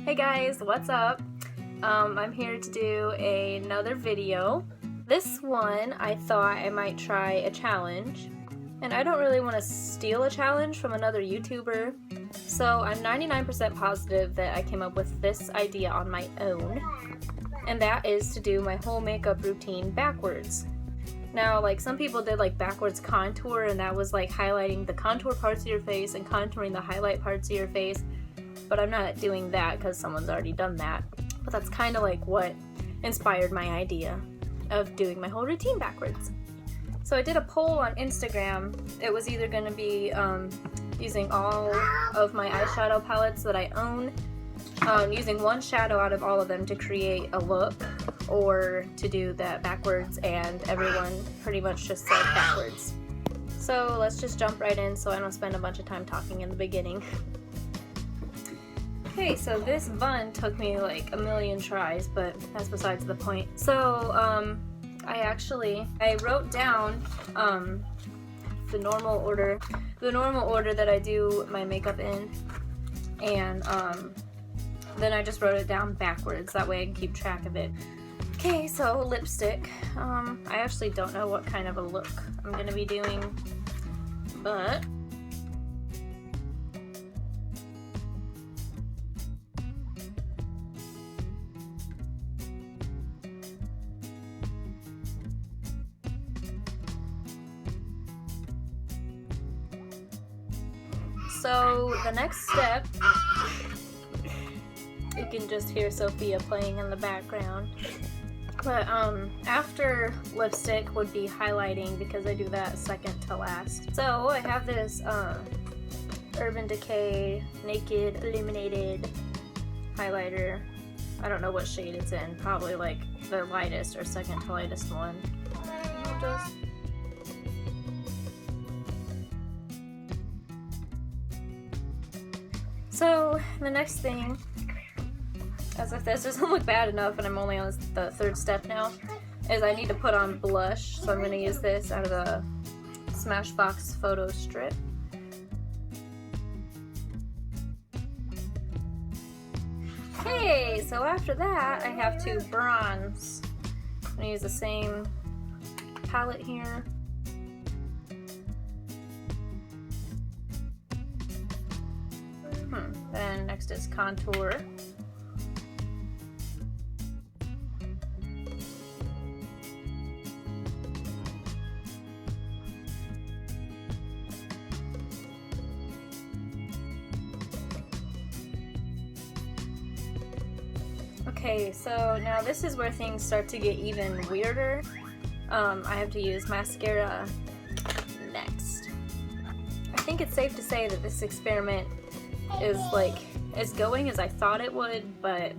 Hey guys, what's up? I'm here to do another video. This one I thought I might try a challenge, and I don't really want to steal a challenge from another YouTuber, so I'm 99% positive that I came up with this idea on my own, and that is to do my whole makeup routine backwards. Now, like, some people did like backwards contour, and that was like highlighting the contour parts of your face and contouring the highlight parts of your face, but I'm not doing that because someone's already done that. But that's kind of like what inspired my idea of doing my whole routine backwards. So I did a poll on Instagram. It was either going to be using all of my eyeshadow palettes that I own, using one shadow out of all of them to create a look, or to do that backwards, and everyone pretty much just said backwards. So let's just jump right in so I don't spend a bunch of time talking in the beginning. Okay, so this bun took me like a million tries, but that's besides the point. So I wrote down the normal order that I do my makeup in, and then I just wrote it down backwards, that way I can keep track of it. Okay, so lipstick. I actually don't know what kind of a look I'm gonna be doing, but so the next step, you can just hear Sophia playing in the background. But after lipstick would be highlighting, because I do that second to last. So I have this Urban Decay Naked Illuminated highlighter. I don't know what shade it's in, probably like the lightest or second to lightest one. So the next thing, as if this doesn't look bad enough and I'm only on the third step now, is I need to put on blush. So I'm going to use this out of the Smashbox photo strip. Okay, so after that I have to bronze. I'm going to use the same palette here. Then next is contour. Okay, so now this is where things start to get even weirder. I have to use mascara next. I think it's safe to say that this experiment is like as going as I thought it would, but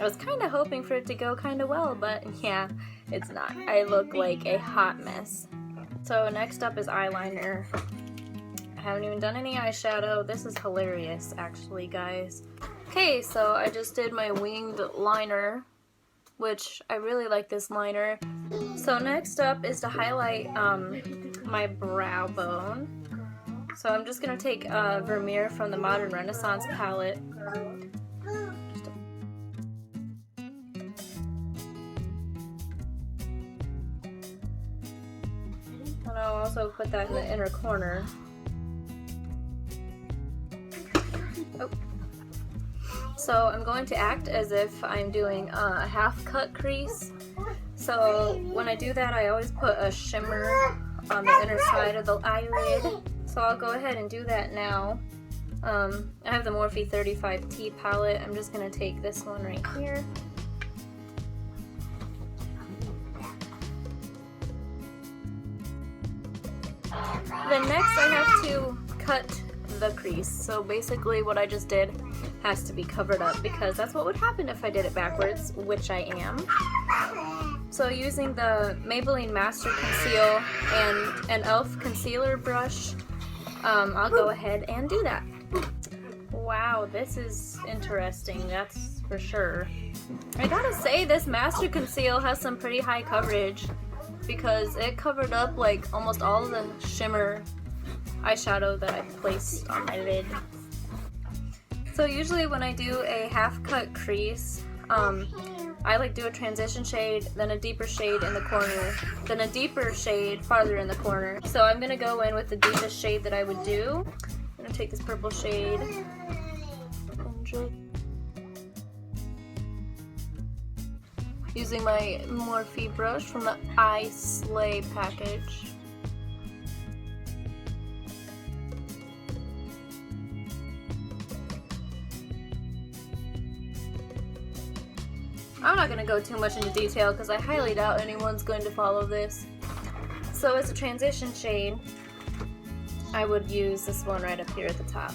I was kind of hoping for it to go kind of well, but yeah, it's not. I look like a hot mess. So next up is eyeliner. I haven't even done any eyeshadow. This is hilarious, actually, guys. Okay, so I just did my winged liner, which I really like this liner. So next up is to highlight my brow bone. So I'm just going to take Vermeer from the Modern Renaissance palette. And I'll also put that in the inner corner. Oh. So I'm going to act as if I'm doing a half cut crease. So when I do that, I always put a shimmer on the inner side of the eyelid. So I'll go ahead and do that now. I have the Morphe 35T palette. I'm just going to take this one right here. Then next I have to cut the crease. So basically what I just did has to be covered up, because that's what would happen if I did it backwards, which I am. So using the Maybelline Master Conceal and an e.l.f. concealer brush, I'll go ahead and do that. Wow, this is interesting, that's for sure. I gotta say, this Master Conceal has some pretty high coverage, because it covered up like almost all of the shimmer eyeshadow that I placed on my lid. So usually when I do a half cut crease, I like do a transition shade, then a deeper shade in the corner, then a deeper shade farther in the corner. So I'm gonna go in with the deepest shade that I would do. I'm gonna take this purple shade and just using my Morphe brush from the I Slay package. I'm not going to go too much into detail because I highly doubt anyone's going to follow this. So as a transition shade, I would use this one right up here at the top.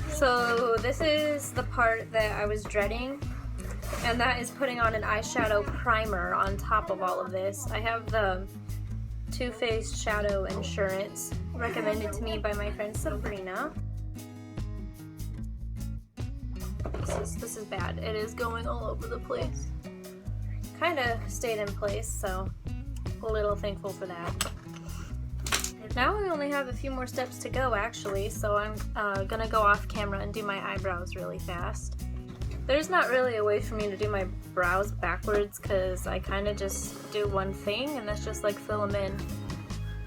So this is the part that I was dreading, and that is putting on an eyeshadow primer on top of all of this. I have the Too Faced Shadow Insurance recommended to me by my friend Sabrina. This is bad. It is going all over the place. Kinda stayed in place, so a little thankful for that. Now I only have a few more steps to go actually, so I'm gonna go off camera and do my eyebrows really fast. There's not really a way for me to do my brows backwards because I kinda just do one thing and that's just like fill them in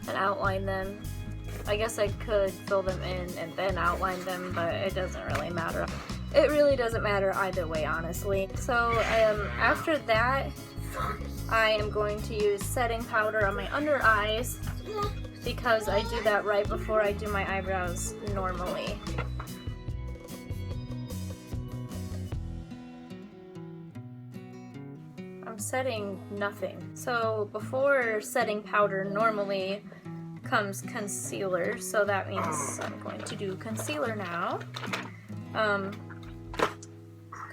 and outline them. I guess I could fill them in and then outline them, but it doesn't really matter. It really doesn't matter either way, honestly. So after that, I am going to use setting powder on my under eyes because I do that right before I do my eyebrows normally. I'm setting nothing. So before setting powder normally comes concealer, so that means I'm going to do concealer now.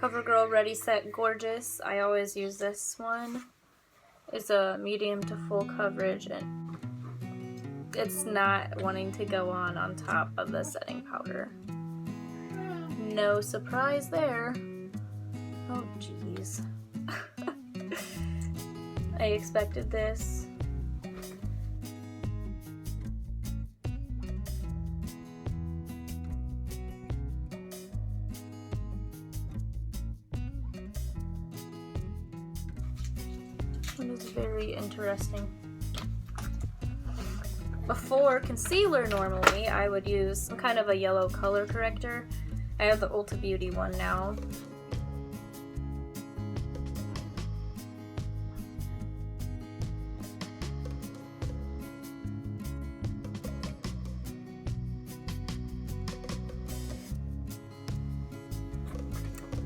CoverGirl Ready Set Gorgeous. I always use this one. It's a medium to full coverage and it's not wanting to go on top of the setting powder. No surprise there. Oh jeez. I expected this. It is very interesting. Before concealer normally, I would use some kind of a yellow color corrector. I have the Ulta Beauty one now.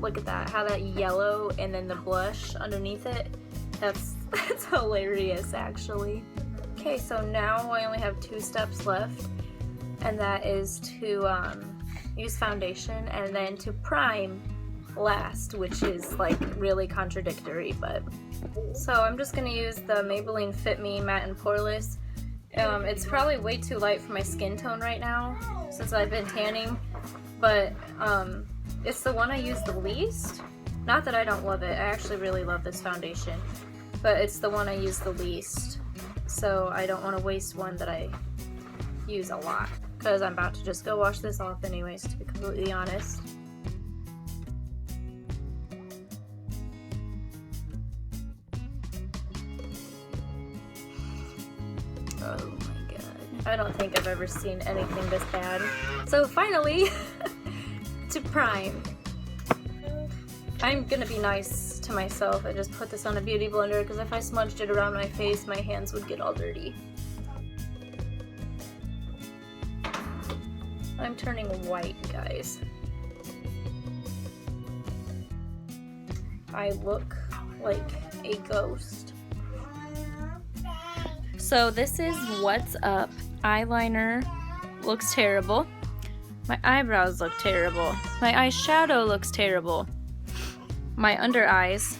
Look at that, how that yellow and then the blush underneath it. That's hilarious actually. Okay, so now I only have 2 steps left, and that is to use foundation and then to prime last, which is like really contradictory, but so I'm just gonna use the Maybelline Fit Me Matte and Poreless. It's probably way too light for my skin tone right now since I've been tanning, but it's the one I use the least. Not that I don't love it, I actually really love this foundation, but it's the one I use the least, so I don't want to waste one that I use a lot, because I'm about to just go wash this off anyways, to be completely honest. Oh my god. I don't think I've ever seen anything this bad. So finally, to prime. I'm gonna be nice to myself and just put this on a beauty blender, because if I smudged it around my face, my hands would get all dirty. I'm turning white, guys. I look like a ghost. So this is what's up. Eyeliner looks terrible. My eyebrows look terrible. My eyeshadow looks terrible. My under eyes,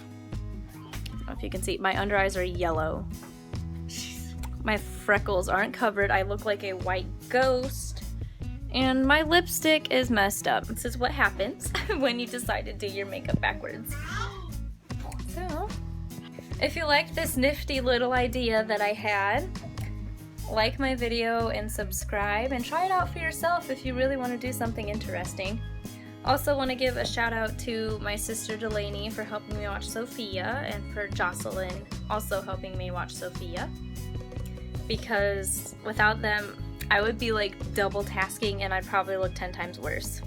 I don't know if you can see, my under eyes are yellow. My freckles aren't covered. I look like a white ghost. And my lipstick is messed up. This is what happens when you decide to do your makeup backwards. So, if you liked this nifty little idea that I had, like my video and subscribe and try it out for yourself if you really want to do something interesting. Also want to give a shout out to my sister Delaney for helping me watch Sophia, and for Jocelyn also helping me watch Sophia, because without them I would be like double tasking and I'd probably look 10 times worse.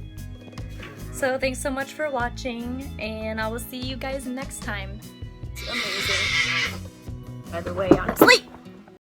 So thanks so much for watching, and I will see you guys next time. It's amazing. By the way, honestly.